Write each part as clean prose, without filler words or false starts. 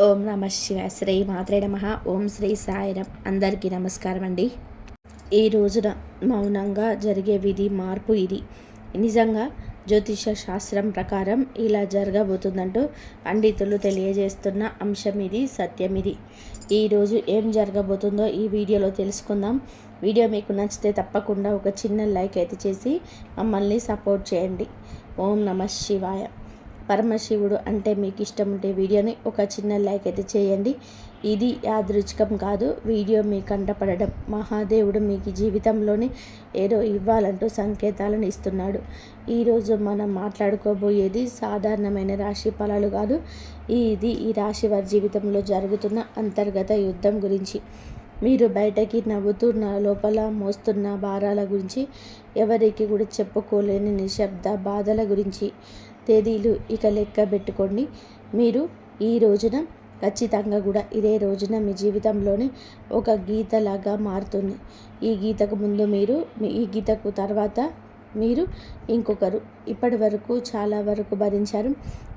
ఓం నమ శివాయ. శ్రీ మాత్రే నమః. ఓం శ్రీ సాయిరాం. అందరికీ నమస్కారం అండి. ఈ రోజున మౌనంగా జరిగే విధి మార్పు ఇది. నిజంగా జ్యోతిష శాస్త్రం ప్రకారం ఇలా జరగబోతుందంటూ పండితులు తెలియజేస్తున్న అంశం ఇది, సత్యం ఇది. ఈరోజు ఏం జరగబోతుందో ఈ వీడియోలో తెలుసుకుందాం. వీడియో మీకు నచ్చితే తప్పకుండా ఒక చిన్న లైక్ అయితే చేసి మమ్మల్ని సపోర్ట్ చేయండి. ఓం నమ శివాయ. పరమశివుడు అంటే మీకు ఇష్టం ఉంటే వీడియోని ఒక చిన్న లైక్ అయితే చేయండి. ఇది యాదృచ్ఛికం కాదు. వీడియో మీ కంటపడడం మహాదేవుడు మీకు జీవితంలోని ఏదో ఇవ్వాలంటూ సంకేతాలను ఇస్తున్నాడు. ఈరోజు మనం మాట్లాడుకోబోయేది సాధారణమైన రాశి ఫలాలు కాదు. ఇది ఈ రాశి వారి జీవితంలో జరుగుతున్న అంతర్గత యుద్ధం గురించి. మీరు బయటకి నవ్వుతున్న లోపల మోస్తున్న భారాల గురించి, ఎవరికి కూడా చెప్పుకోలేని నిశ్శబ్ద బాధల గురించి. తేదీలు ఇక లెక్క పెట్టుకోండి. మీరు ఈ రోజున ఖచ్చితంగా కూడా ఇదే రోజున మీ జీవితంలోని ఒక గీతలాగా మారుతుంది. ఈ గీతకు ముందు మీరు, ఈ గీతకు తర్వాత మీరు ఇంకొకరు. ఇప్పటి వరకు చాలా వరకు భరించారు.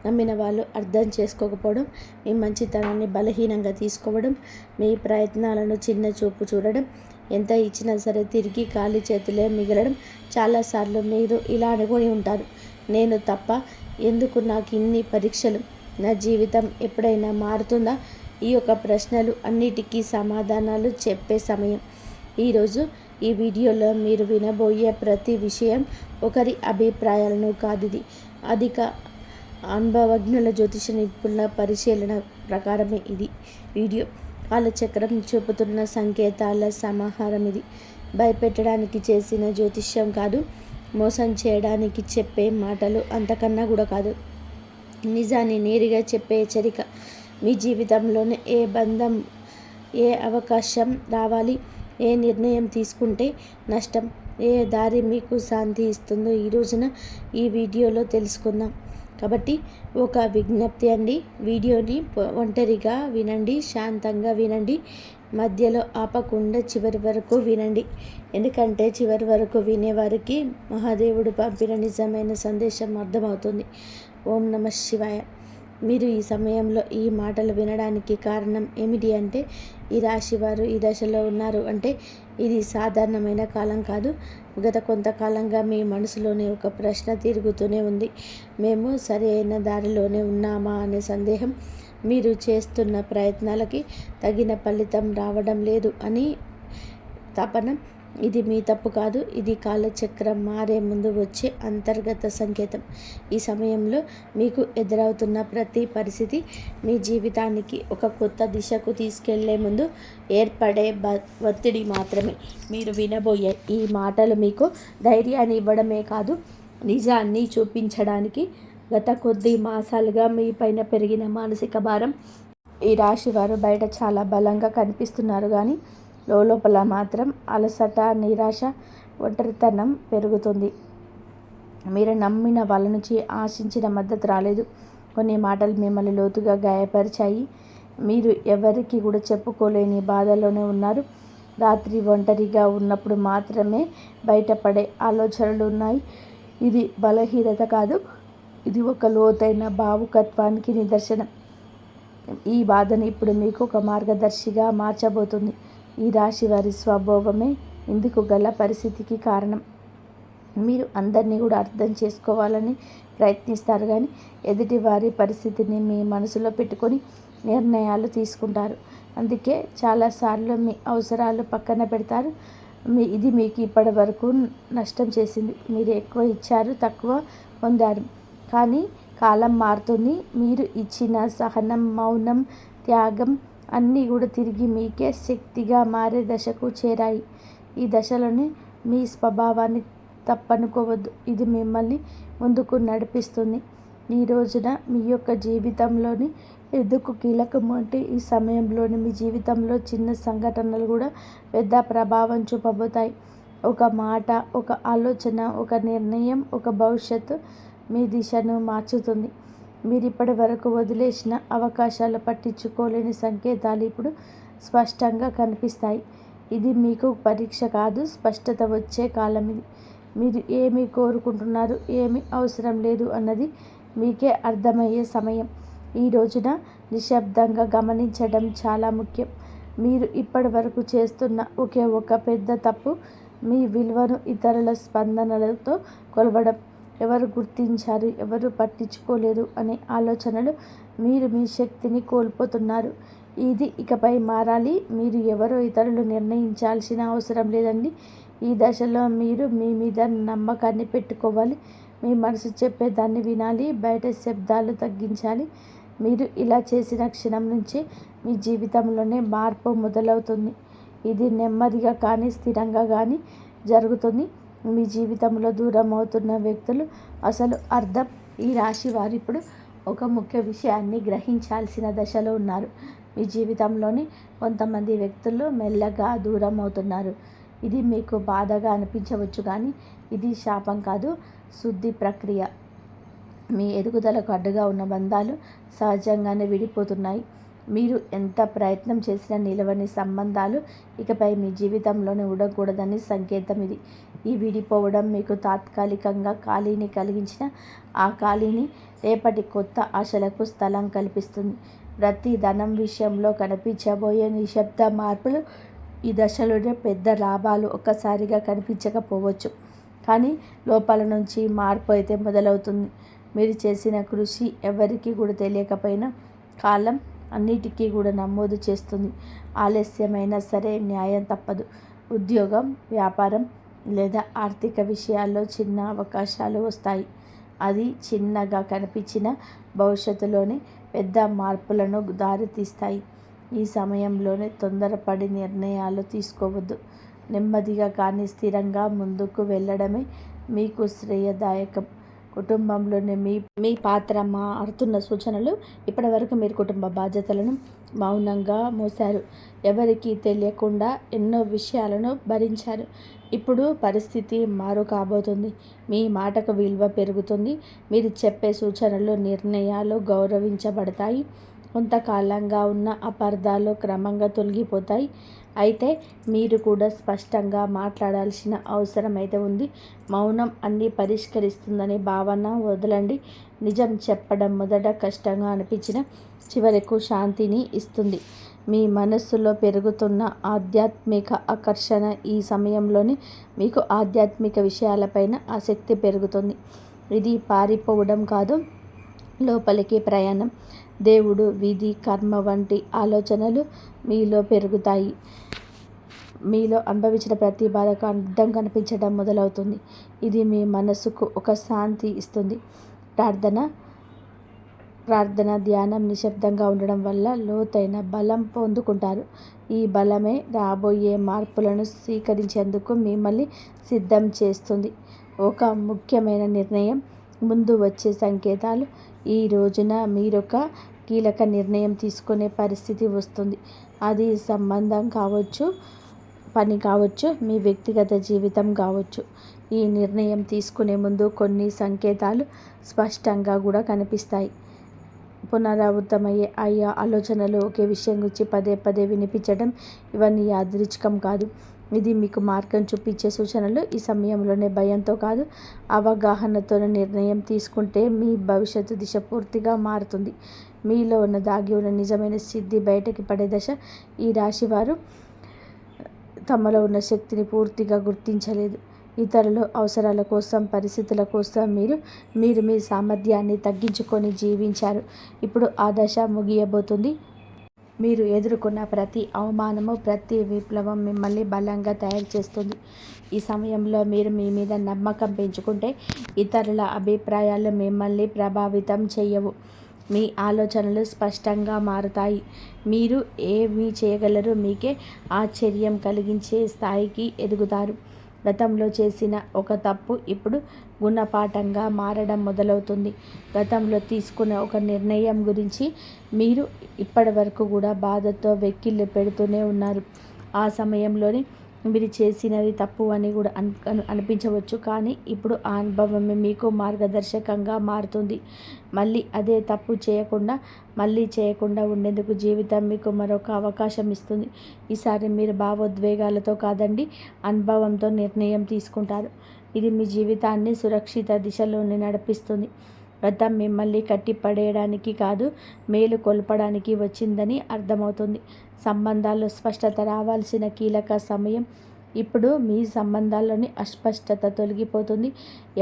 నమ్మిన వాళ్ళు అర్థం చేసుకోకపోవడం, మీ మంచితనాన్ని బలహీనంగా తీసుకోవడం, మీ ప్రయత్నాలను చిన్న చూపు చూడడం, ఎంత ఇచ్చినా సరే తిరిగి ఖాళీ చేతులే మిగలడం. చాలాసార్లు మీరు ఇలా అనుకొని ఉంటారు, నేను తప్ప ఎందుకు నాకు ఇన్ని పరీక్షలు, నా జీవితం ఎప్పుడైనా మారుతుందా? ఈ యొక్క ప్రశ్నలు అన్నిటికీ సమాధానాలు చెప్పే సమయం ఈరోజు. ఈ వీడియోలో మీరు వినబోయే ప్రతి విషయం ఒకరి అభిప్రాయాలను కాదు. ఇది అధిక అనుభవజ్ఞుల జ్యోతిష నిపుణుల పరిశీలన ప్రకారమే ఇది వీడియో. కాలచక్రం చూపుతున్న సంకేతాల సమాహారం ఇది. భయపెట్టడానికి చేసిన జ్యోతిష్యం కాదు, మోసం చేయడానికి చెప్పే మాటలు అంతకన్నా కూడా కాదు. నిజాన్ని నేరుగా చెప్పే హెచ్చరిక. మీ జీవితంలోనే ఏ బంధం, ఏ అవకాశం రావాలి, ఏ నిర్ణయం తీసుకుంటే నష్టం, ఏ దారి మీకు శాంతి ఇస్తుందో ఈ రోజున ఈ వీడియోలో తెలుసుకుందాం. కాబట్టి ఒక విజ్ఞప్తి అండి, వీడియోని ఒంటరిగా వినండి, శాంతంగా వినండి, మధ్యలో ఆపకుండా చివరి వరకు వినండి. ఎందుకంటే చివరి వరకు వినేవారికి మహాదేవుడు పంపిన నిజమైన సందేశం అర్థమవుతుంది. ఓం నమ శివాయ. మీరు ఈ సమయంలో ఈ మాటలు వినడానికి కారణం ఏమిటి అంటే, ఈ రాశి వారు ఈ దశలో ఉన్నారు అంటే ఇది సాధారణమైన కాలం కాదు. గత కొంతకాలంగా మీ మనసులోనే ఒక ప్రశ్న తిరుగుతూనే ఉంది. మేము సరి అయిన దారిలోనే ఉన్నామా అనే సందేహం. మీరు చేస్తున్న ప్రయత్నాలకి తగిన ఫలితం రావడం లేదు అని తపన. ఇది మీ తప్పు కాదు, ఇది కాలచక్రం మారే ముందు వచ్చే అంతర్గత సంకేతం. ఈ సమయంలో మీకు ఎదురవుతున్న ప్రతి పరిస్థితి మీ జీవితానికి ఒక కొత్త దిశకు తీసుకెళ్లే ముందు ఏర్పడే ఒత్తిడి మాత్రమే. మీరు వినబోయే ఈ మాటలు మీకు ధైర్యాన్ని ఇవ్వడమే కాదు, నిజాన్ని చూపించడానికి. గత కొద్ది మాసాలుగా మీ పైన పెరిగిన మానసిక భారం. ఈ రాశి వారు బయట చాలా బలంగా కనిపిస్తున్నారు, కానీ లోపల మాత్రం అలసట, నిరాశ, ఒంటరితనం పెరుగుతుంది. మీరు నమ్మిన వాళ్ళ నుంచి ఆశించిన మద్దతు రాలేదు. కొన్ని మాటలు మిమ్మల్ని లోతుగా గాయపరిచాయి. మీరు ఎవరికి కూడా చెప్పుకోలేని బాధలోనే ఉన్నారు. రాత్రి ఒంటరిగా ఉన్నప్పుడు మాత్రమే బయటపడే ఆలోచనలు ఉన్నాయి. ఇది బలహీనత కాదు, ఇది ఒక లోతైన భావుకత్వానికి నిదర్శనం. ఈ బాధను ఇప్పుడు మీకు ఒక మార్గదర్శిగా మార్చబోతుంది. ఈ రాశి వారి స్వభావమే ఇందుకు గల పరిస్థితికి కారణం. మీరు అందరినీ కూడా అర్థం చేసుకోవాలని ప్రయత్నిస్తారు, కానీ ఎదుటి వారి పరిస్థితిని మీ మనసులో పెట్టుకొని నిర్ణయాలు తీసుకుంటారు. అందుకే చాలాసార్లు మీ అవసరాలు పక్కన పెడతారు. ఇది మీకు ఇప్పటి వరకు నష్టం చేసింది. మీరు ఎక్కువ ఇచ్చారు, తక్కువ పొందారు. కానీ కాలం మారుతుంది. మీరు ఇచ్చిన సహనం, మౌనం, త్యాగం అన్నీ కూడా తిరిగి మీకే శక్తిగా మారే దశకు చేరాయి. ఈ దశలోనే మీ స్వభావాన్ని తప్పనుకోవద్దు. ఇది మిమ్మల్ని ముందుకు నడిపిస్తుంది. ఈ రోజున మీ యొక్క జీవితంలోని ఎందుకు కీలకం అంటే, ఈ సమయంలోని మీ జీవితంలో చిన్న సంఘటనలు కూడా పెద్ద ప్రభావం చూపబోతాయి. ఒక మాట, ఒక ఆలోచన, ఒక నిర్ణయం, ఒక భవిష్యత్తు మీ దిశను మార్చుతుంది. మీరు ఇప్పటి వరకు వదిలేసిన అవకాశాలు, పట్టించుకోలేని సంకేతాలు ఇప్పుడు స్పష్టంగా కనిపిస్తాయి. ఇది మీకు పరీక్ష కాదు, స్పష్టత వచ్చే కాలం ఇది. మీరు ఏమి కోరుకుంటున్నారు, ఏమి అవసరం లేదు అన్నది మీకే అర్థమయ్యే సమయం. ఈ రోజున నిశ్శబ్దంగా గమనించడం చాలా ముఖ్యం. మీరు ఇప్పటి వరకు చేస్తున్న ఒకే ఒక పెద్ద తప్పు మీ విలువను ఇతరుల స్పందనలతో కొలవడం. ఎవరు గుర్తించారు, ఎవరు పట్టించుకోలేదు అనే ఆలోచనలు మీరు మీ శక్తిని కోల్పోతున్నారు. ఇది ఇకపై మారాలి. మీరు ఎవరో ఇతరులు నిర్ణయించాల్సిన అవసరం లేదండి. ఈ దశలో మీరు మీ మీద నమ్మకాన్ని పెట్టుకోవాలి. మీ మనసు చెప్పేదాన్ని వినాలి. బయట శబ్దాలు తగ్గించాలి. మీరు ఇలా చేసిన క్షణం నుంచి మీ జీవితంలోనే మార్పు మొదలవుతుంది. ఇది నెమ్మదిగా కానీ స్థిరంగా కానీ జరుగుతుంది. మీ జీవితంలో దూరం అవుతున్న వ్యక్తులు అసలు అర్థం. ఈ రాశి వారు ఇప్పుడు ఒక ముఖ్య విషయాన్ని గ్రహించాల్సిన దశలో ఉన్నారు. మీ జీవితంలోని కొంతమంది వ్యక్తులు మెల్లగా దూరం అవుతున్నారు. ఇది మీకు బాధగా అనిపించవచ్చు, కానీ ఇది శాపం కాదు, శుద్ధి ప్రక్రియ. మీ ఎదుగుదలకు అడ్డుగా ఉన్న బంధాలు సహజంగానే విడిపోతున్నాయి. మీరు ఎంత ప్రయత్నం చేసినా నిలవని సంబంధాలు ఇకపై మీ జీవితంలోనే ఉండకూడదని సంకేతం ఇది. ఈ విడిపోవడం మీకు తాత్కాలికంగా ఖాళీని కలిగించిన ఆ ఖాళీని రేపటి కొత్త ఆశలకు స్థలం కల్పిస్తుంది. ప్రతి ధనం విషయంలో కనిపించబోయే నిశ్శబ్ద మార్పులు ఈ దశలోనే పెద్ద లాభాలు ఒక్కసారిగా కనిపించకపోవచ్చు, కానీ లోపల నుంచి మార్పు అయితే మొదలవుతుంది. మీరు చేసిన కృషి ఎవరికి కూడా తెలియకపోయినా కాలం అన్నిటికీ కూడా నమోదు చేస్తుంది. ఆలస్యమైనా సరే న్యాయం తప్పదు. ఉద్యోగం, వ్యాపారం లేదా ఆర్థిక విషయాల్లో చిన్న అవకాశాలు వస్తాయి. అది చిన్నగా కనిపించిన భవిష్యత్తులోని పెద్ద మార్పులను దారితీస్తాయి. ఈ సమయంలోనే తొందరపడి నిర్ణయాలు తీసుకోవద్దు. నెమ్మదిగా కానీ స్థిరంగా ముందుకు వెళ్ళడమే మీకు శ్రేయదాయకం. కుటుంబంలోని మీ పాత్ర మారుతున్న సూచనలు. ఇప్పటివరకు మీరు కుటుంబ బాధ్యతలను మౌనంగా మోసారు. ఎవరికీ తెలియకుండా ఎన్నో విషయాలను భరించారు. ఇప్పుడు పరిస్థితి మారు కాబోతుంది. మీ మాటకు విలువ పెరుగుతుంది. మీరు చెప్పే సూచనలు, నిర్ణయాలు గౌరవించబడతాయి. కొంతకాలంగా ఉన్న అపార్థాలు క్రమంగా తొలగిపోతాయి. అయితే మీరు కూడా స్పష్టంగా మాట్లాడాల్సిన అవసరం అయితే ఉంది. మౌనం అన్నీ పరిష్కరిస్తుందనే భావన వదలండి. నిజం చెప్పడం మొదట కష్టంగా అనిపించిన చివరకు శాంతిని ఇస్తుంది. మీ మనస్సులో పెరుగుతున్న ఆధ్యాత్మిక ఆకర్షణ. ఈ సమయంలోనే మీకు ఆధ్యాత్మిక విషయాలపైన ఆసక్తి పెరుగుతుంది. ఇది పారిపోవడం కాదు, లోపలికి ప్రయాణం. దేవుడు, విధి, కర్మ వంటి ఆలోచనలు మీలో పెరుగుతాయి. మీలో అనుభవించిన ప్రతి బాధకు అర్థం కనిపించడం మొదలవుతుంది. ఇది మీ మనసుకు ఒక శాంతి ఇస్తుంది. ప్రార్థన, ధ్యానం, నిశ్శబ్దంగా ఉండడం వల్ల లోతైన బలం పొందుకుంటారు. ఈ బలమే రాబోయే మార్పులను స్వీకరించేందుకు మిమ్మల్ని సిద్ధం చేస్తుంది. ఒక ముఖ్యమైన నిర్ణయం ముందు వచ్చే సంకేతాలు. ఈ రోజున మీరొక కీలక నిర్ణయం తీసుకునే పరిస్థితి వస్తుంది. అది సంబంధం కావచ్చు, పని కావచ్చు, మీ వ్యక్తిగత జీవితం కావచ్చు. ఈ నిర్ణయం తీసుకునే ముందు కొన్ని సంకేతాలు స్పష్టంగా కూడా కనిపిస్తాయి. పునరావృతమయ్యే ఆలోచనలు, ఒకే విషయం గురించి పదే పదే వినిపించడం, ఇవన్నీ యాదృచ్ఛికం కాదు. ఇది మీకు మార్గం చూపించే సూచనలు. ఈ సమయంలోనే భయంతో కాదు, అవగాహనతో నిర్ణయం తీసుకుంటే మీ భవిష్యత్తు దిశ పూర్తిగా మారుతుంది. మీలో ఉన్న దాగి ఉన్న నిజమైన సిద్ధి బయటకి పడే దశ. ఈ రాశివారు తమలో ఉన్న శక్తిని పూర్తిగా గుర్తించలేదు. ఇతరుల అవసరాల కోసం, పరిస్థితుల కోసం మీరు మీ సామర్థ్యాన్ని తగ్గించుకొని జీవించారు. ఇప్పుడు ఆ దశ ముగియబోతుంది. మీరు ఎదుర్కొన్న ప్రతి అవమానము, ప్రతి విప్లవం మిమ్మల్ని బలంగా తయారు చేస్తుంది. ఈ సమయంలో మీరు మీ మీద నమ్మకం పెంచుకుంటే ఇతరుల అభిప్రాయాలు మిమ్మల్ని ప్రభావితం చేయవు. మీ ఆలోచనలు స్పష్టంగా మారుతాయి. మీరు ఏమి చేయగలరో మీకే ఆశ్చర్యం కలిగించే స్థాయికి ఎదుగుతారు. గతంలో చేసిన ఒక తప్పు ఇప్పుడు గుణపాఠంగా మారడం మొదలవుతుంది. గతంలో తీసుకున్న ఒక నిర్ణయం గురించి మీరు ఇప్పటి వరకు కూడా బాధతో వెక్కిళ్ళు పెడుతూనే ఉన్నారు. ఆ సమయంలోనే మీరు చేసినది తప్పు అని కూడా అనిపించవచ్చు, కానీ ఇప్పుడు ఆ అనుభవమే మీకు మార్గదర్శకంగా మారుతుంది. మళ్ళీ అదే తప్పు చేయకుండా ఉండేందుకు జీవితం మీకు మరొక అవకాశం ఇస్తుంది. ఈసారి మీరు భావోద్వేగాలతో కాదండి, అనుభవంతో నిర్ణయం తీసుకుంటారు. ఇది మీ జీవితాన్ని సురక్షిత దిశలోనే నడిపిస్తుంది. గతం మిమ్మల్ని కట్టి పడేయడానికి కాదు, మేలు కొల్పడానికి వచ్చిందని అర్థమవుతుంది. సంబంధాల్లో స్పష్టత రావాల్సిన కీలక సమయం ఇప్పుడు. మీ సంబంధాల్లోని అస్పష్టత తొలగిపోతుంది.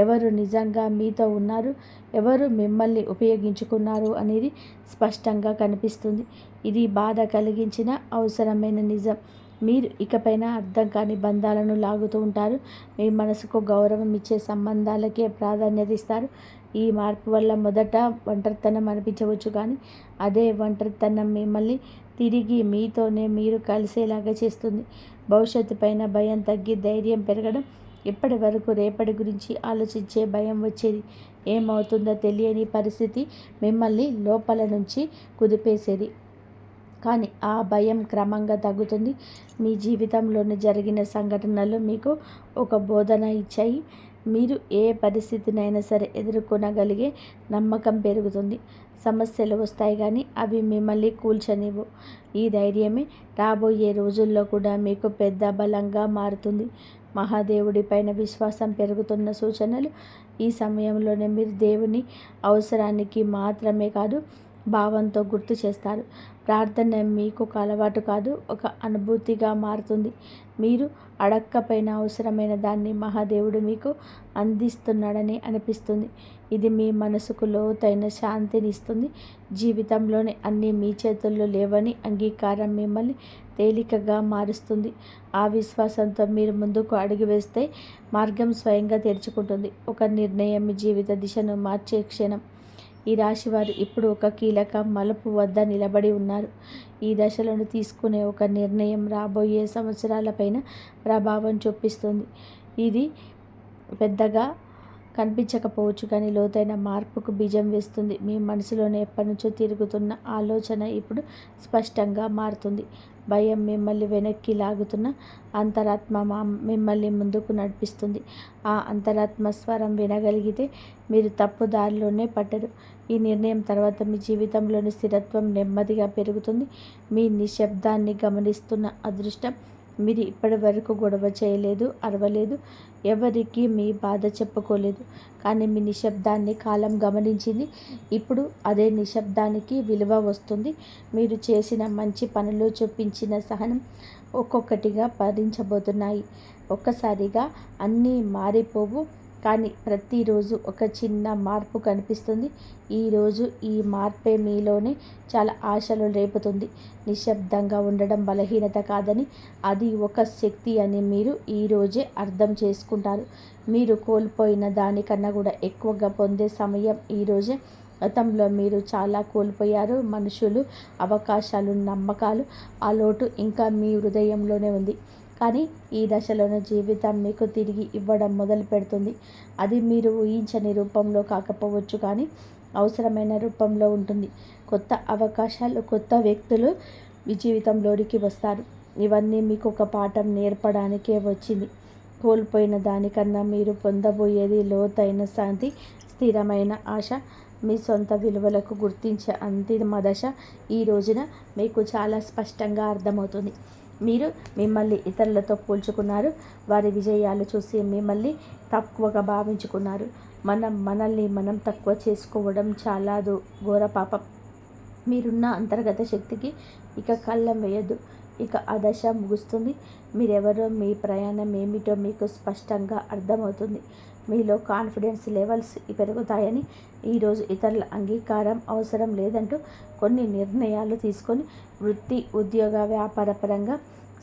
ఎవరు నిజంగా మీతో ఉన్నారు, ఎవరు మిమ్మల్ని ఉపయోగించుకున్నారు అనేది స్పష్టంగా కనిపిస్తుంది. ఇది బాధ కలిగించిన అవసరమైన నిజం. మీరు ఇకపైన అర్థం కాని బంధాలను లాగుతూ ఉంటారు. మీ మనసుకు గౌరవం ఇచ్చే సంబంధాలకే ప్రాధాన్యత ఇస్తారు. ఈ మార్పు వల్ల మొదట ఒంటరితనం అనిపించవచ్చు, కానీ అదే ఒంటరితనం మిమ్మల్ని తిరిగి మీతోనే మీరు కలిసేలాగా చేస్తుంది. భవిష్యత్తు పైన భయం తగ్గి ధైర్యం పెరగడం. ఇప్పటి వరకు రేపటి గురించి ఆలోచించే భయం వచ్చేది. ఏమవుతుందో తెలియని పరిస్థితి మిమ్మల్ని లోపల నుంచి కుదిపేసేది. కానీ ఆ భయం క్రమంగా తగ్గుతుంది. మీ జీవితంలోని జరిగిన సంఘటనలు మీకు ఒక బోధన ఇచ్చాయి. మీరు ఏ పరిస్థితినైనా సరే ఎదుర్కొనగలిగే నమ్మకం పెరుగుతుంది. సమస్యలు వస్తాయి, కానీ అవి మిమ్మల్ని కూల్చనివ్వు. ఈ ధైర్యమే రాబోయే రోజుల్లో కూడా మీకు పెద్ద బలంగా మారుతుంది. మహాదేవుడి పైన విశ్వాసం పెరుగుతున్న సూచనలు. ఈ సమయంలోనే మీరు దేవుని అవసరానికి మాత్రమే కాదు, భావంతో గుర్తు చేస్తారు. ప్రార్థన మీకు ఒక అలవాటు కాదు, ఒక అనుభూతిగా మారుతుంది. మీరు అడక్కపోయిన అవసరమైన దాన్ని మహాదేవుడు మీకు అందిస్తున్నాడని అనిపిస్తుంది. ఇది మీ మనసుకు లోతైన శాంతిని ఇస్తుంది. జీవితంలోని అన్నీ మీ చేతుల్లో లేవని అంగీకారం మిమ్మల్ని తేలికగా మారుస్తుంది. ఆ విశ్వాసంతో మీరు ముందుకు అడుగు వేస్తే మార్గం స్వయంగా తెరుచుకుంటుంది. ఒక నిర్ణయం మీ జీవిత దిశను మార్చే క్షణం. ఈ రాశివారు ఇప్పుడు ఒక కీలక మలుపు వద్ద నిలబడి ఉన్నారు. ఈ దశలను తీసుకునే ఒక నిర్ణయం రాబోయే సంవత్సరాలపైన ప్రభావం చూపిస్తుంది. ఇది పెద్దగా కనిపించకపోవచ్చు, కానీ లోతైన మార్పుకు బీజం వేస్తుంది. మీ మనసులోనే ఎప్పటినుంచో తిరుగుతున్న ఆలోచన ఇప్పుడు స్పష్టంగా మారుతుంది. భయం మిమ్మల్ని వెనక్కి లాగుతున్న అంతరాత్మ మిమ్మల్ని ముందుకు నడిపిస్తుంది. ఆ అంతరాత్మ స్వరం వినగలిగితే మీరు తప్పు దారిలోనే పట్టరు. ఈ నిర్ణయం తర్వాత మీ జీవితంలోని స్థిరత్వం నెమ్మదిగా పెరుగుతుంది. మీ నిశ్శబ్దాన్ని గమనిస్తున్న అదృష్టం. మీరు ఇప్పటి వరకు గొడవ చేయలేదు, అరవలేదు, ఎవరికి మీ బాధ చెప్పుకోలేదు, కానీ మీ నిశ్శబ్దాన్ని కాలం గమనించింది. ఇప్పుడు అదే నిశ్శబ్దానికి విలువ వస్తుంది. మీరు చేసిన మంచి పనులు చూపించిన సహనం ఒక్కొక్కటిగా భరించబోతున్నాయి. ఒక్కసారిగా అన్నీ మారిపోవు, కానీ ప్రతిరోజు ఒక చిన్న మార్పు కనిపిస్తుంది. ఈరోజు ఈ మార్పే మీలోనే చాలా ఆశలు రేపుతుంది. నిశ్శబ్దంగా ఉండడం బలహీనత కాదని, అది ఒక శక్తి అని మీరు ఈరోజే అర్థం చేసుకుంటారు. మీరు కోల్పోయిన దానికన్నా కూడా ఎక్కువగా పొందే సమయం ఈరోజే. గతంలో మీరు చాలా కోల్పోయారు. మనుషులు, అవకాశాలు, నమ్మకాలు. ఆ లోటు ఇంకా మీ హృదయంలోనే ఉంది. కానీ ఈ దశలోని జీవితం మీకు తిరిగి ఇవ్వడం మొదలు పెడుతుంది. అది మీరు ఊహించని రూపంలో కాకపోవచ్చు, కానీ అవసరమైన రూపంలో ఉంటుంది. కొత్త అవకాశాలు, కొత్త వ్యక్తులు మీ జీవితంలోనికి వస్తారు. ఇవన్నీ మీకు ఒక పాఠం నేర్పడానికే వచ్చింది. కోల్పోయిన దానికన్నా మీరు పొందబోయేది లోతైన శాంతి, స్థిరమైన ఆశ, మీ సొంత విలువలకు గుర్తించే అంతిమ దశ. ఈ రోజున మీకు చాలా స్పష్టంగా అర్థమవుతుంది. మీరు మిమ్మల్ని ఇతరులతో పోల్చుకున్నారు. వారి విజయాలు చూసి మిమ్మల్ని తక్కువగా భావించుకున్నారు. మనల్ని మనం తక్కువ చేసుకోవడం చాలా ఘోర పాపం. మీరున్న అంతర్గత శక్తికి ఇక కళ్ళం వేయద్దు. ఇక ఆ దశ ముగుస్తుంది. మీరెవరో, మీ ప్రయాణం ఏమిటో మీకు స్పష్టంగా అర్థమవుతుంది. మీలో కాన్ఫిడెన్స్ లెవెల్స్ పెరుగుతాయని, ఈరోజు ఇతరుల అంగీకారం అవసరం లేదంటూ కొన్ని నిర్ణయాలు తీసుకొని వృత్తి, ఉద్యోగ, వ్యాపారపరంగా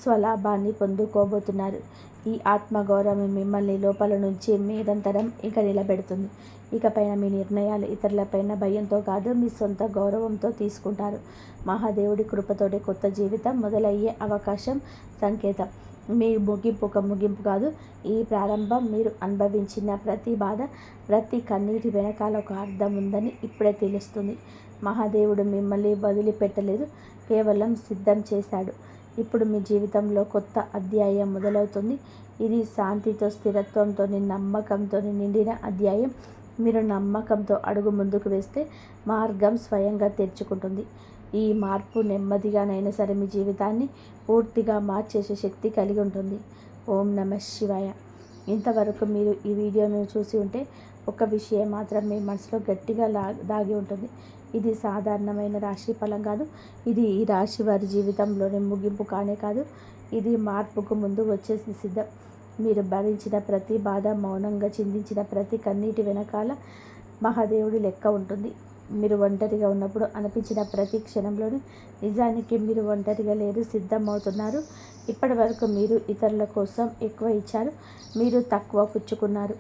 స్వలాభాన్ని పొందుకోబోతున్నారు. ఈ ఆత్మగౌరవం మిమ్మల్ని లోపల నుంచి నిరంతరం ఇక నిలబెడుతుంది. ఇకపైన మీ నిర్ణయాలు ఇతరులపైన భయంతో కాదు, మీ సొంత గౌరవంతో తీసుకుంటారు. మహాదేవుడి కృపతోటి కొత్త జీవితం మొదలయ్యే అవకాశం సంకేతం. మీ ముగింపు ఒక ముగింపు కాదు, ఈ ప్రారంభం. మీరు అనుభవించిన ప్రతి బాధ, ప్రతి కన్నీటి వెనకాల ఒక అర్థం ఉందని ఇప్పుడే తెలుస్తుంది. మహాదేవుడు మిమ్మల్ని వదిలిపెట్టలేదు, కేవలం సిద్ధం చేశాడు. ఇప్పుడు మీ జీవితంలో కొత్త అధ్యాయం మొదలవుతుంది. ఇది శాంతితో, స్థిరత్వంతో, నమ్మకంతో నిండిన అధ్యాయం. మీరు నమ్మకంతో అడుగు ముందుకు వేస్తే మార్గం స్వయంగా తెరుచుకుంటుంది. ఈ మార్పు నెమ్మదిగానైనా సరే మీ జీవితాన్ని పూర్తిగా మార్చేసే శక్తి కలిగి ఉంటుంది. ఓం నమః శివాయ. ఇంతవరకు మీరు ఈ వీడియోను చూసి ఉంటే ఒక విషయం మాత్రం మీ మనసులో గట్టిగా దాగి ఉంటుంది. ఇది సాధారణమైన రాశి ఫలం కాదు. ఇది ఈ రాశి వారి జీవితంలోని ముగింపు కానే కాదు. ఇది మార్పుకు ముందు వచ్చేసి సిద్ధం. మీరు భరించిన ప్రతి బాధ, మౌనంగా చిందించిన ప్రతి కన్నీటి వెనకాల మహాదేవుడి లెక్క ఉంటుంది. మీరు ఒంటరిగా ఉన్నప్పుడు అనిపించిన ప్రతి క్షణంలోనూ నిజానికి మీరు ఒంటరిగా లేరు, సిద్ధమవుతున్నారు. ఇప్పటి వరకు మీరు ఇతరుల కోసం ఎక్కువ ఇచ్చారు, మీరు తక్కువ పుచ్చుకున్నారు.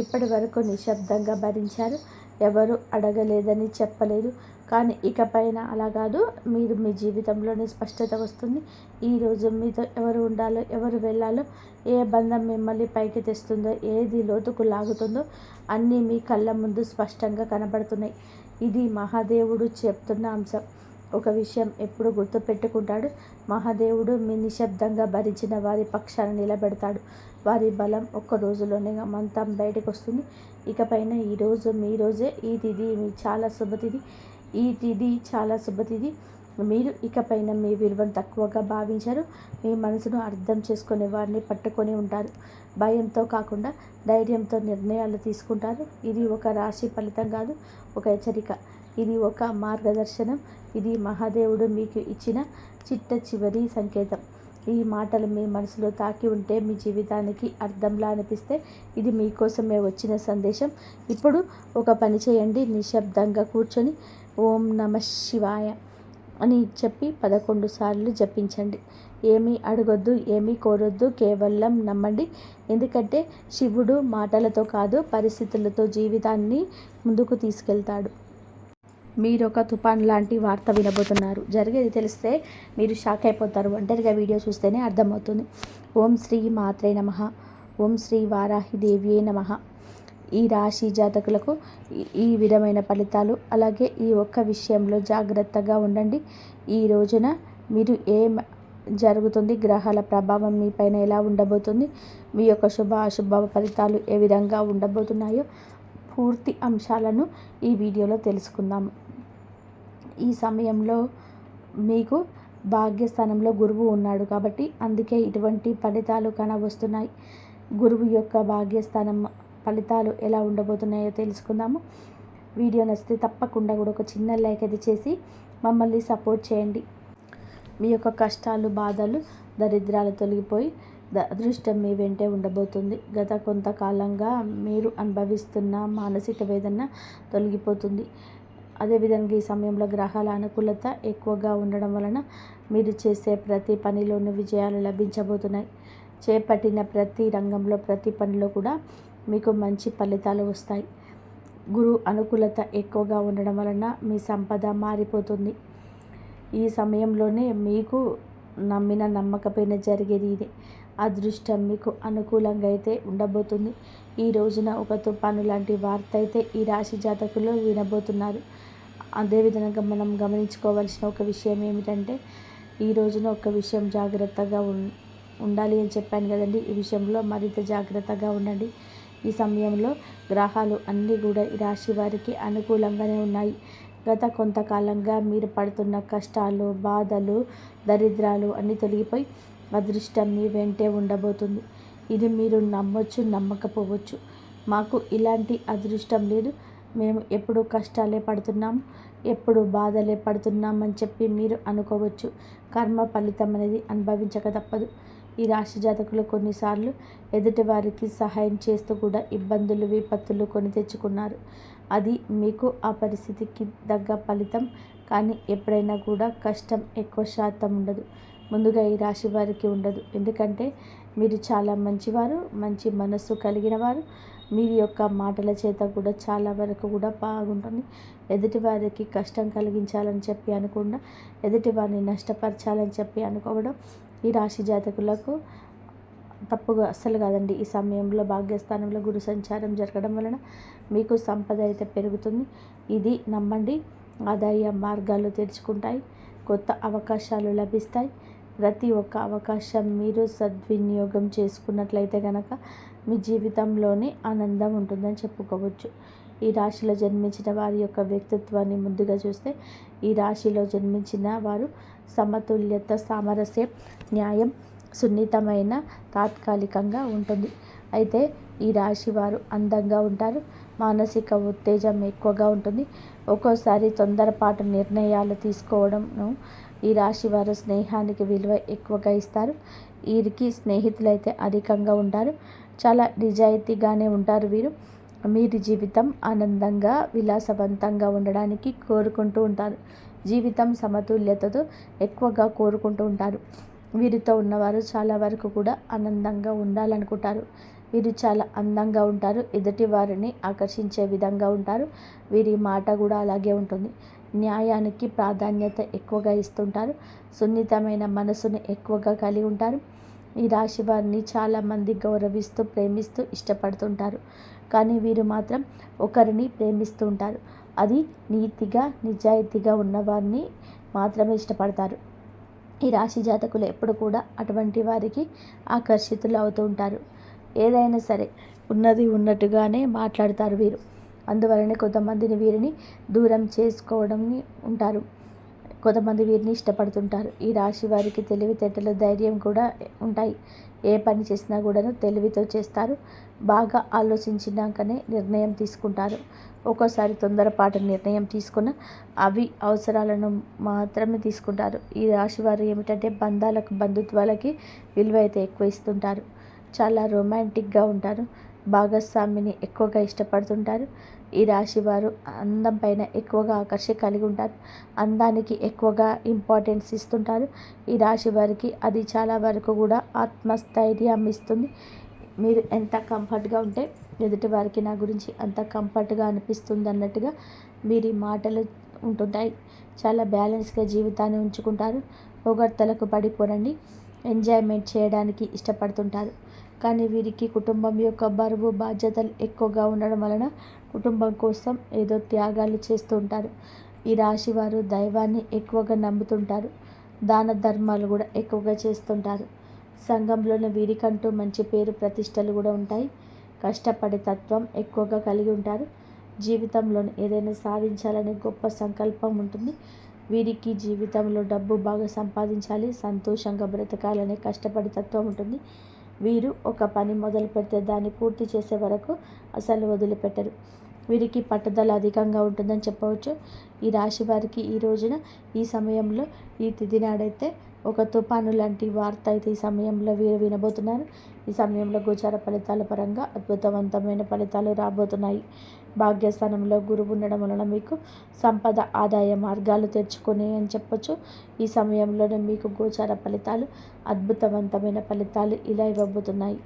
ఇప్పటి వరకు నిశ్శబ్దంగా భరించారు, ఎవరు అడగలేదని చెప్పలేదు. కానీ ఇకపైన అలా కాదు. మీరు మీ జీవితంలోనే స్పష్టత వస్తుంది. ఈరోజు మీతో ఎవరు ఉండాలో, ఎవరు వెళ్ళాలో, ఏ బంధం మిమ్మల్ని పైకి తెస్తుందో, ఏది లోతుకు లాగుతుందో అన్నీ మీ కళ్ళ ముందు స్పష్టంగా కనబడుతున్నాయి. ఇది మహాదేవుడు చెప్తున్న అంశం. ఒక విషయం ఎప్పుడు గుర్తుపెట్టుకుంటాడు. మహాదేవుడు మీ నిశ్శబ్దంగా భరించిన వారి పక్షాన నిలబెడతాడు. వారి బలం ఒక్క రోజులోనే మంతం బయటకు వస్తుంది. ఇకపైన ఈరోజు మీ రోజే. ఈ తిథి చాలా శుభతిథి. ఈ తిథి చాలా శుభతిథి. మీరు ఇకపైన మీ విలువను తక్కువగా భావించరు. మీ మనసును అర్థం చేసుకునే వారిని పట్టుకొని ఉంటారు. భయంతో కాకుండా ధైర్యంతో నిర్ణయాలు తీసుకుంటారు. ఇది ఒక రాశి ఫలితం కాదు, ఒక హెచ్చరిక. ఇది ఒక మార్గదర్శనం. ఇది మహాదేవుడు మీకు ఇచ్చిన చిట్ట చివరి సంకేతం. ఈ మాటలు మీ మనసులో తాకి ఉంటే, మీ జీవితానికి అర్థంలా అనిపిస్తే ఇది మీకోసమే వచ్చిన సందేశం. ఇప్పుడు ఒక పని చేయండి. నిశ్శబ్దంగా కూర్చొని ఓం నమ శివాయ అని చెప్పి 11 సార్లు జపించండి. ఏమీ అడగొద్దు, ఏమీ కోరొద్దు, కేవలం నమ్మండి. ఎందుకంటే శివుడు మాటలతో కాదు, పరిస్థితులతో జీవితాన్ని ముందుకు తీసుకెళ్తాడు. మీరు ఒక తుఫాన్ లాంటి వార్త వినబోతున్నారు. జరిగేది తెలిస్తే మీరు షాక్ అయిపోతారు. ఒంటరిగా వీడియో చూస్తేనే అర్థమవుతుంది. ఓం శ్రీ మాత్రే నమః. ఓం శ్రీ వారాహిదేవియే నమః. ఈ రాశి జాతకులకు ఈ విధమైన ఫలితాలు. అలాగే ఈ ఒక్క విషయంలో జాగ్రత్తగా ఉండండి. ఈ రోజున మీరు ఏం జరుగుతుంది, గ్రహాల ప్రభావం మీ పైన ఎలా ఉండబోతుంది, మీ యొక్క శుభ అశుభ ఫలితాలు ఏ విధంగా ఉండబోతున్నాయో పూర్తి అంశాలను ఈ వీడియోలో తెలుసుకుందాము. ఈ సమయంలో మీకు భాగ్యస్థానంలో గురువు ఉన్నాడు కాబట్టి అందుకే ఇటువంటి ఫలితాలు కనవస్తున్నాయి. గురువు యొక్క భాగ్యస్థానం ఫలితాలు ఎలా ఉండబోతున్నాయో తెలుసుకుందాము. వీడియో నచ్చితే తప్పకుండా కూడా ఒక చిన్న లైక్ అది చేసి మమ్మల్ని సపోర్ట్ చేయండి. మీ యొక్క కష్టాలు, బాధలు, దరిద్రాలు తొలగిపోయి అదృష్టం మీ వెంటే ఉండబోతుంది. గత కొంతకాలంగా మీరు అనుభవిస్తున్న మానసిక వేదన తొలగిపోతుంది. అదేవిధంగా ఈ సమయంలో గ్రహాల అనుకూలత ఎక్కువగా ఉండడం వలన మీరు చేసే ప్రతి పనిలోనూ విజయాలు లభించబోతున్నాయి. చేపట్టిన ప్రతి రంగంలో, ప్రతి పనిలో కూడా మీకు మంచి ఫలితాలు వస్తాయి. గురు అనుకూలత ఎక్కువగా ఉండడం వలన మీ సంపద మారిపోతుంది. ఈ సమయంలోనే మీకు నమ్మకపోయిన జరిగేది ఇదే. అదృష్టం మీకు అనుకూలంగా అయితే ఉండబోతుంది. ఈ రోజున ఒక తుఫాను లాంటి వార్త అయితే ఈ రాశి జాతకులు వినబోతున్నారు. అదేవిధంగా మనం గమనించుకోవాల్సిన ఒక విషయం ఏమిటంటే, ఈ రోజున ఒక విషయం జాగ్రత్తగా ఉండాలి అని చెప్పాను కదండి. ఈ విషయంలో మరింత జాగ్రత్తగా ఉండండి. ఈ సమయంలో గ్రహాలు అన్నీ కూడా ఈ రాశి వారికి అనుకూలంగానే ఉన్నాయి. గత కొంతకాలంగా మీరు పడుతున్న కష్టాలు, బాధలు, దరిద్రాలు అన్నీ తొలగిపోయి అదృష్టం మీ వెంటే ఉండబోతుంది. ఇది మీరు నమ్మొచ్చు, నమ్మకపోవచ్చు. మాకు ఇలాంటి అదృష్టం లేదు, మేము ఎప్పుడు కష్టాలే పడుతున్నాం, ఎప్పుడు బాధలే పడుతున్నాం అని చెప్పి మీరు అనుకోవచ్చు. కర్మ ఫలితం అనేది అనుభవించక తప్పదు. ఈ రాశి జాతకులు కొన్నిసార్లు ఎదుటి వారికి సహాయం చేస్తూ కూడా ఇబ్బందులు, విపత్తులు కొని తెచ్చుకున్నారు. అది మీకు ఆ పరిస్థితికి తగ్గ ఫలితం. కానీ ఎప్పుడైనా కూడా కష్టం ఎక్కువ శాతం ఉండదు. ముందుగా ఈ రాశి వారికి ఉండదు. ఎందుకంటే మీరు చాలా మంచివారు, మంచి మనస్సు కలిగిన వారు. మీ యొక్క మాటల చేత కూడా చాలా వరకు కూడా బాగుంటుంది. ఎదుటి వారికి కష్టం కలిగించాలని చెప్పి అనుకుండా ఎదుటి వారిని నష్టపరచాలని చెప్పి అనుకోవడం ఈ రాశి జాతకులకు తప్పుగా అస్సలు కాదండి. ఈ సమయంలో భాగ్యస్థానంలో గురు సంచారం జరగడం వలన మీకు సంపద అయితే పెరుగుతుంది. ఇది నమ్మండి. ఆదాయ మార్గాలు తెరుచుకుంటాయి, కొత్త అవకాశాలు లభిస్తాయి. ప్రతి ఒక్క అవకాశం మీరు సద్వినియోగం చేసుకున్నట్లయితే కనుక మీ జీవితంలోనే ఆనందం ఉంటుందని చెప్పుకోవచ్చు. ఈ రాశిలో జన్మించిన వారి యొక్క వ్యక్తిత్వాన్ని ముందుగా చూస్తే, ఈ రాశిలో జన్మించిన వారు సమతుల్యత, సామరస్యం, న్యాయం, సున్నితమైన తాత్కాలికంగా ఉంటుంది. అయితే ఈ రాశి వారు అందంగా ఉంటారు. మానసిక ఉత్తేజం ఎక్కువగా ఉంటుంది. ఒక్కోసారి తొందరపాటు నిర్ణయాలు తీసుకోవడంను ఈ రాశి వారు స్నేహానికి విలువ ఎక్కువగా ఇస్తారు. వీరికి స్నేహితులైతే అధికంగా ఉంటారు. చాలా నిజాయితీగానే ఉంటారు వీరు. వీరి జీవితం ఆనందంగా విలాసవంతంగా ఉండడానికి కోరుకుంటూ ఉంటారు. జీవితం సమతుల్యతతో ఎక్కువగా కోరుకుంటూ ఉంటారు. వీరితో ఉన్నవారు చాలా వరకు కూడా ఆనందంగా ఉండాలనుకుంటారు. వీరు చాలా అందంగా ఉంటారు. ఎదుటి వారిని ఆకర్షించే విధంగా ఉంటారు. వీరి మాట కూడా అలాగే ఉంటుంది. న్యాయానికి ప్రాధాన్యత ఎక్కువగా ఇస్తుంటారు. సున్నితమైన మనసును ఎక్కువగా కలిగి ఉంటారు. ఈ రాశి వారిని చాలామంది గౌరవిస్తూ ప్రేమిస్తూ ఇష్టపడుతుంటారు. కానీ వీరు మాత్రం ఒకరిని ప్రేమిస్తూ ఉంటారు. అది నీతిగా నిజాయితీగా ఉన్నవారిని మాత్రమే ఇష్టపడతారు. ఈ రాశి జాతకులు ఎప్పుడు కూడా అటువంటి వారికి ఆకర్షితులు అవుతూ ఉంటారు. ఏదైనా సరే ఉన్నది ఉన్నట్టుగానే మాట్లాడతారు వీరు. అందువలనే కొంతమందిని వీరిని దూరం చేసుకోవడం ఉంటారు. కొంతమంది వీరిని ఇష్టపడుతుంటారు. ఈ రాశి వారికి తెలివితేటలు ధైర్యం కూడా ఉంటాయి. ఏ పని చేసినా కూడాను తెలివితో చేస్తారు. బాగా ఆలోచించినాకనే నిర్ణయం తీసుకుంటారు. ఒక్కోసారి తొందరపాటు నిర్ణయం తీసుకున్న అవి అవసరాలను మాత్రమే తీసుకుంటారు. ఈ రాశి వారు ఏమిటంటే బంధుత్వాలకి విలువ అయితే ఎక్కువ ఇస్తుంటారు. చాలా రొమాంటిక్గా ఉంటారు. భాగస్వామిని ఎక్కువగా ఇష్టపడుతుంటారు. ఈ రాశి వారు అందం పైన ఎక్కువగా ఆకర్షణ కలిగి ఉంటారు. అందానికి ఎక్కువగా ఇంపార్టెన్స్ ఇస్తుంటారు. ఈ రాశి వారికి అది చాలా వరకు కూడా ఆత్మస్థైర్యం ఇస్తుంది. మీరు ఎంత కంఫర్ట్గా ఉంటే ఎదుటి వారికి నా గురించి అంత కంఫర్ట్గా అనిపిస్తుంది అన్నట్టుగా వీరి మాటలు ఉంటుంటాయి. చాలా బ్యాలెన్స్గా జీవితాన్ని ఉంచుకుంటారు. పొగడ్తలకు పడిపోరండి. ఎంజాయ్మెంట్ చేయడానికి ఇష్టపడుతుంటారు. కానీ వీరికి కుటుంబం యొక్క బరువు బాధ్యతలు ఎక్కువగా ఉండడం వలన కుటుంబం కోసం ఏదో త్యాగాలు చేస్తూ ఉంటారు. ఈ రాశి వారు దైవాన్ని ఎక్కువగా నమ్ముతుంటారు. దాన ధర్మాలు కూడా ఎక్కువగా చేస్తుంటారు. సంఘంలోని వీరికంటూ మంచి పేరు ప్రతిష్టలు కూడా ఉంటాయి. కష్టపడే తత్వం ఎక్కువగా కలిగి ఉంటారు. జీవితంలోని ఏదైనా సాధించాలనే గొప్ప సంకల్పం ఉంటుంది. వీరికి జీవితంలో డబ్బు బాగా సంపాదించాలి, సంతోషంగా బ్రతకాలనే కష్టపడే తత్వం ఉంటుంది. వీరు ఒక పని మొదలు పెడితే దాన్ని పూర్తి చేసే వరకు అసలు వదిలిపెట్టరు. వీరికి పట్టుదల అధికంగా ఉంటుందని చెప్పవచ్చు. ఈ రాశి వారికి ఈ రోజున ఈ సమయంలో ఈ తిథి నాడైతే ఒక తుఫాను లాంటి వార్త అయితే ఈ సమయంలో వీరు వినబోతున్నారు. ఈ సమయంలో గోచార ఫలితాల పరంగా అద్భుతవంతమైన ఫలితాలు రాబోతున్నాయి. భాగ్యస్థానంలో గురువు ఉండడం వలన మీకు సంపద ఆదాయ మార్గాలు తెరుచుకునే అని చెప్పొచ్చు. ఈ సమయంలోనే మీకు గోచార ఫలితాలు అద్భుతవంతమైన ఫలితాలు ఇలా ఇవ్వబోతున్నాయి.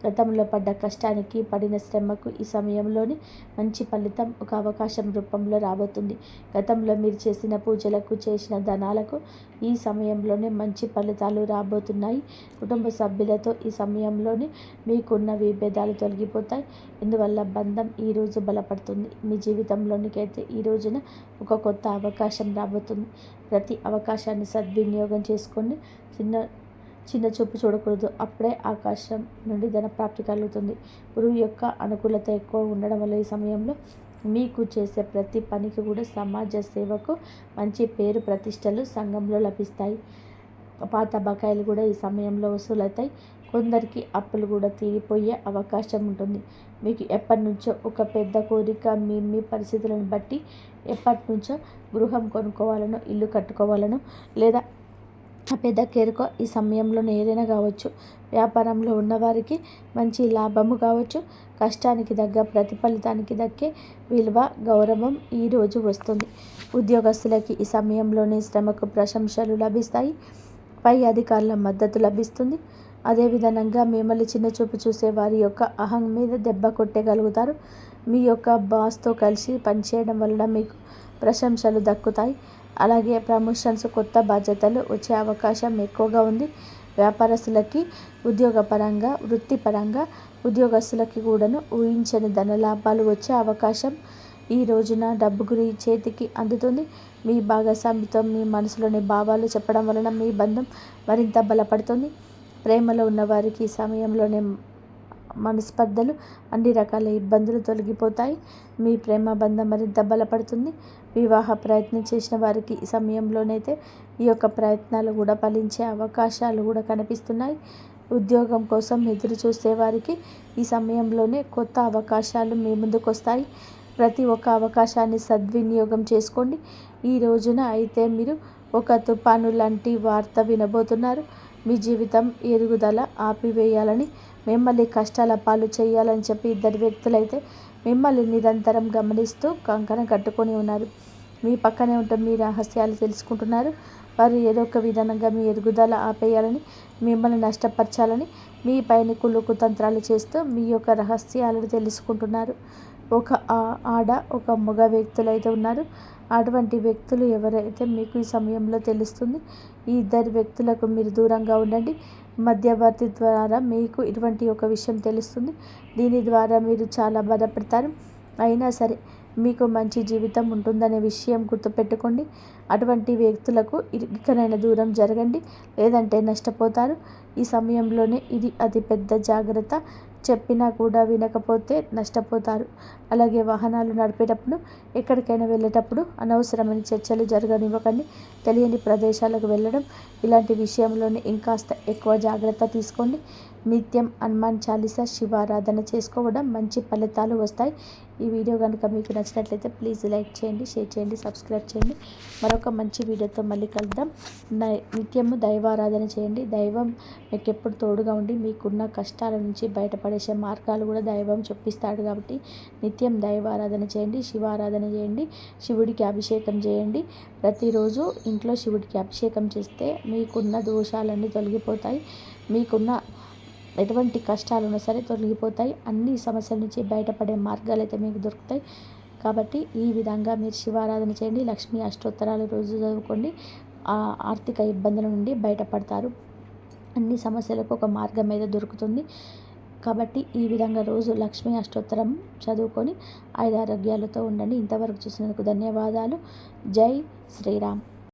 గతంలో పడ్డ కష్టానికి పడిన శ్రమకు ఈ సమయంలోని మంచి ఫలితం ఒక అవకాశం రూపంలో రాబోతుంది. గతంలో మీరు చేసిన పూజలకు చేసిన దానాలకు ఈ సమయంలోనే మంచి ఫలితాలు రాబోతున్నాయి. కుటుంబ సభ్యులతో ఈ సమయంలోనే మీకున్న విభేదాలు తొలగిపోతాయి. ఇందువల్ల బంధం ఈరోజు బలపడుతుంది. మీ జీవితంలోనికైతే ఈ రోజున ఒక కొత్త అవకాశం రాబోతుంది. ప్రతి అవకాశాన్ని సద్వినియోగం చేసుకోండి. చిన్న చూపు చూడకూడదు. అప్పుడే ఆకాశం నుండి ధన ప్రాప్తి కలుగుతుంది. గురువు యొక్క అనుకూలత ఎక్కువ ఉండడం వల్ల ఈ సమయంలో మీకు చేసే ప్రతి పనికి కూడా సమాజ సేవకు మంచి పేరు ప్రతిష్టలు సంఘంలో లభిస్తాయి. పాత బకాయిలు కూడా ఈ సమయంలో వసూలవుతాయి. కొందరికి అప్పులు కూడా తీరిపోయే అవకాశం ఉంటుంది. మీకు ఎప్పటి నుంచో ఒక పెద్ద కోరిక మీ పరిస్థితులను బట్టి ఎప్పటి నుంచో గృహం కొనుక్కోవాలనో ఇల్లు కట్టుకోవాలనో లేదా పెద్ద కేరుకో ఈ సమయంలోనే ఏదైనా కావచ్చు. వ్యాపారంలో ఉన్నవారికి మంచి లాభము కావచ్చు. కష్టానికి తగ్గ ప్రతిఫలితానికి దక్కే విలువ గౌరవం ఈరోజు వస్తుంది. ఉద్యోగస్తులకి ఈ సమయంలోనే శ్రమకు ప్రశంసలు లభిస్తాయి. పై అధికారుల మద్దతు లభిస్తుంది. అదేవిధంగా మిమ్మల్ని చిన్నచూపు చూసే వారి యొక్క అహం మీద దెబ్బ కొట్టగలుగుతారు. మీ యొక్క బాస్తో కలిసి పనిచేయడం వలన మీకు ప్రశంసలు దక్కుతాయి. అలాగే ప్రమోషన్స్ కొత్త బాధ్యతలు వచ్చే అవకాశం ఎక్కువగా ఉంది. వ్యాపారస్తులకి ఉద్యోగపరంగా వృత్తిపరంగా ఉద్యోగస్తులకి కూడాను ఊహించని ధనలాభాలు వచ్చే అవకాశం ఈ రోజున డబ్బు చేతికి అందుతుంది. మీ భాగస్వామితో మీ మనసులోని భావాలు చెప్పడం వలన మీ బంధం మరింత బలపడుతుంది. ప్రేమలో ఉన్నవారికి ఈ సమయంలోనే మనస్పర్ధలు అన్ని రకాల ఇబ్బందులు తొలగిపోతాయి. మీ ప్రేమ బంధం మరింత బలపడుతుంది. వివాహ ప్రయత్నం చేసిన వారికి ఈ సమయంలోనైతే ఈ యొక్క ప్రయత్నాలు కూడా ఫలించే అవకాశాలు కూడా కనిపిస్తున్నాయి. ఉద్యోగం కోసం ఎదురు చూసే వారికి ఈ సమయంలోనే కొత్త అవకాశాలు మీ ముందుకు వస్తాయి. ప్రతి ఒక్క అవకాశాన్ని సద్వినియోగం చేసుకోండి. ఈ రోజున అయితే మీరు ఒక తుఫాను లాంటి వార్త వినబోతున్నారు. మీ జీవితం ఎదుగుదల ఆపివేయాలని, మిమ్మల్ని కష్టాల పాలు చేయాలని చెప్పి ఇద్దరు వ్యక్తులైతే మిమ్మల్ని నిరంతరం గమనిస్తూ కంకణం కట్టుకొని ఉన్నారు. మీ పక్కనే ఉంటే మీ రహస్యాలు తెలుసుకుంటున్నారు. వారు ఏదో ఒక విధానంగా మీ ఎదుగుదల ఆపేయాలని, మిమ్మల్ని నష్టపరచాలని మీ పైన కుళ్ళు తంత్రాలు చేస్తూ మీ యొక్క రహస్యాలను తెలుసుకుంటున్నారు. ఒక ఆడ ఒక మగ వ్యక్తులు అయితే ఉన్నారు. అటువంటి వ్యక్తులు ఎవరైతే మీకు ఈ సమయంలో తెలుస్తుంది. ఈ ఇద్దరు వ్యక్తులకు మీరు దూరంగా ఉండండి. మధ్యవర్తి ద్వారా మీకు ఇటువంటి ఒక విషయం తెలుస్తుంది. దీని ద్వారా మీరు చాలా బాధపడతారు. అయినా సరే మీకు మంచి జీవితం ఉంటుందనే విషయం గుర్తుపెట్టుకోండి. అటువంటి వ్యక్తులకు ఇకనైనా దూరం జరగండి, లేదంటే నష్టపోతారు. ఈ సమయంలోనే ఇది అతి పెద్ద జాగ్రత్త. చెప్పినా కూడా వినకపోతే నష్టపోతారు. అలాగే వాహనాలు నడిపేటప్పుడు, ఎక్కడికైనా వెళ్ళేటప్పుడు అనవసరమైన చర్చలు జరగనివ్వకండి. తెలియని ప్రదేశాలకు వెళ్ళడం ఇలాంటి విషయంలోనే ఇంకాస్త ఎక్కువ జాగ్రత్త తీసుకోండి. నిత్యం హనుమాన్ చాలీసా శివారాధన చేసుకోవడం మంచి ఫలితాలు వస్తాయి. ఈ వీడియో కనుక మీకు నచ్చినట్లయితే ప్లీజ్ లైక్ చేయండి, షేర్ చేయండి, సబ్స్క్రైబ్ చేయండి. మరొక మంచి వీడియోతో మళ్ళీ కలుద్దాం. నిత్యము దైవారాధన చేయండి. దైవం మీకు ఎప్పుడు తోడుగా ఉండి మీకున్న కష్టాల నుంచి బయటపడేసే మార్గాలు కూడా దైవం చూపిస్తాడు. కాబట్టి నిత్యం దైవారాధన చేయండి, శివారాధన చేయండి, శివుడికి అభిషేకం చేయండి. ప్రతిరోజు ఇంట్లో శివుడికి అభిషేకం చేస్తే మీకున్న దోషాలన్నీ తొలగిపోతాయి. మీకున్న ఎటువంటి కష్టాలున్నా సరే తొలగిపోతాయి. అన్ని సమస్యల నుంచి బయటపడే మార్గాలు అయితే మీకు దొరుకుతాయి. కాబట్టి ఈ విధంగా మీరు శివారాధన చేయండి. లక్ష్మీ అష్టోత్తరాలు రోజు చదువుకోండి. ఆర్థిక ఇబ్బందుల నుండి బయటపడతారు. అన్ని సమస్యలకు ఒక మార్గం అయితే దొరుకుతుంది. కాబట్టి ఈ విధంగా రోజు లక్ష్మీ అష్టోత్తరం చదువుకొని ఆయురారోగ్యాలతో ఉండండి. ఇంతవరకు చూసినందుకు ధన్యవాదాలు. జై శ్రీరామ్.